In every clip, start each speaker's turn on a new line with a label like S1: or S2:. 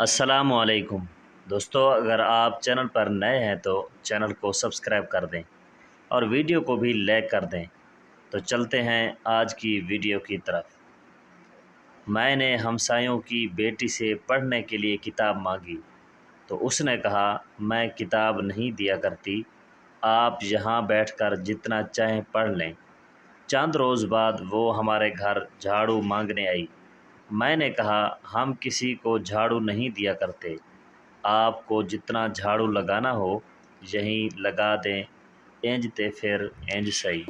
S1: السلام علیکم دوستو، اگر آپ چینل پر نئے ہیں تو چینل کو سبسکرائب کر دیں اور ویڈیو کو بھی لائک کر دیں۔ تو چلتے ہیں آج کی ویڈیو کی طرف۔ میں نے ہمسایوں کی بیٹی سے پڑھنے کے لیے کتاب مانگی تو اس نے کہا میں کتاب نہیں دیا کرتی، آپ یہاں بیٹھ کر جتنا چاہیں پڑھ لیں۔ چند روز بعد وہ ہمارے گھر جھاڑو مانگنے آئی۔ میں نے کہا ہم کسی کو جھاڑو نہیں دیا کرتے، آپ کو جتنا جھاڑو لگانا ہو یہیں لگا دیں، انج تے پھر انج سہی۔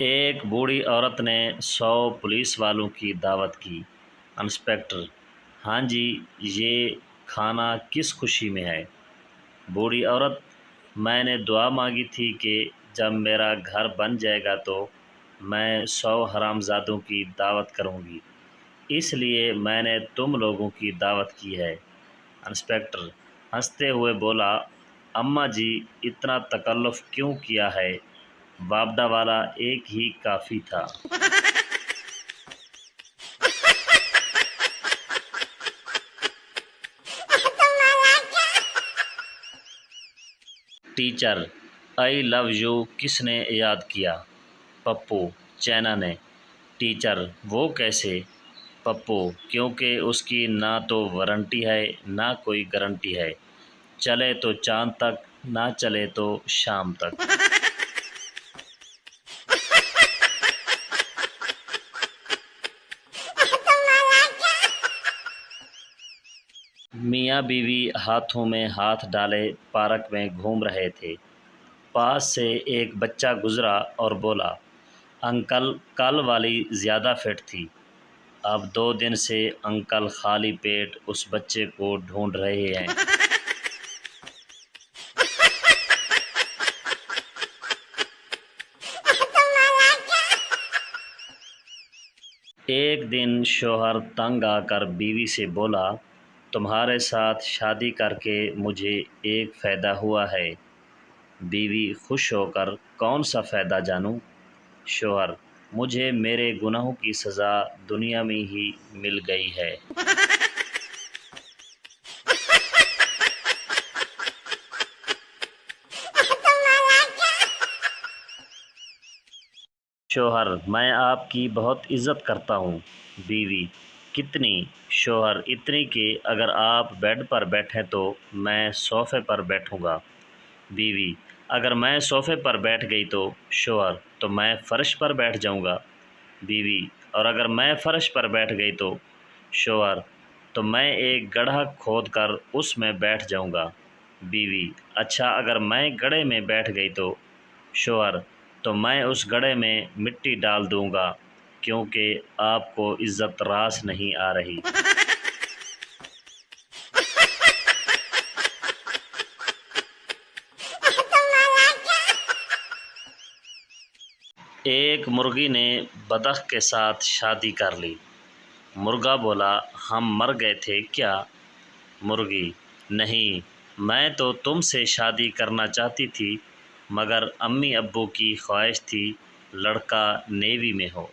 S1: ایک بوڑھی عورت نے 100 پولیس والوں کی دعوت کی۔ انسپکٹر: ہاں جی، یہ کھانا کس خوشی میں ہے؟ بوڑھی عورت: میں نے دعا مانگی تھی کہ جب میرا گھر بن جائے گا تو میں 100 حرامزادوں کی دعوت کروں گی، اس لیے میں نے تم لوگوں کی دعوت کی ہے۔ انسپکٹر ہنستے ہوئے بولا: اماں جی، اتنا تکلف کیوں کیا ہے، وابڈا والا ایک ہی کافی تھا۔ ٹیچر: آئی لو یو کس نے یاد کیا؟ پپو: چائنا نے۔ ٹیچر: وہ کیسے؟ پپو: کیونکہ اس کی نہ تو وارنٹی ہے نہ کوئی گارنٹی ہے، چلے تو چاند تک، نہ چلے تو شام تک۔ میاں بیوی ہاتھوں میں ہاتھ ڈالے پارک میں گھوم رہے تھے۔ پاس سے ایک بچہ گزرا اور بولا: انکل، کل والی زیادہ فٹ تھی۔ اب 2 دن سے انکل خالی پیٹ اس بچے کو ڈھونڈ رہے ہیں۔ ایک دن شوہر تنگ آ کر بیوی سے بولا: تمہارے ساتھ شادی کر کے مجھے ایک فائدہ ہوا ہے۔ بیوی خوش ہو کر: کون سا فائدہ جانوں؟ شوہر: مجھے میرے گناہوں کی سزا دنیا میں ہی مل گئی ہے۔ شوہر: میں آپ کی بہت عزت کرتا ہوں۔ بیوی: کتنی؟ شوہر: اتنی کہ اگر آپ بیڈ پر بیٹھیں تو میں صوفے پر بیٹھوں گا۔ بیوی: اگر میں صوفے پر بیٹھ گئی تو؟ شوہر: تو میں فرش پر بیٹھ جاؤں گا۔ بیوی: اور اگر میں فرش پر بیٹھ گئی تو؟ شوہر: تو میں ایک گڑھا کھود کر اس میں بیٹھ جاؤں گا۔ بیوی: اچھا، اگر میں گڑھے میں بیٹھ گئی تو؟ شوہر: تو میں اس گڑھے میں مٹی ڈال دوں گا، کیونکہ آپ کو عزت راس نہیں آ رہی۔ ایک مرغی نے بطخ کے ساتھ شادی کر لی۔ مرغا بولا: ہم مر گئے تھے کیا؟ مرغی: نہیں، میں تو تم سے شادی کرنا چاہتی تھی، مگر امی ابو کی خواہش تھی لڑکا نیوی میں ہو۔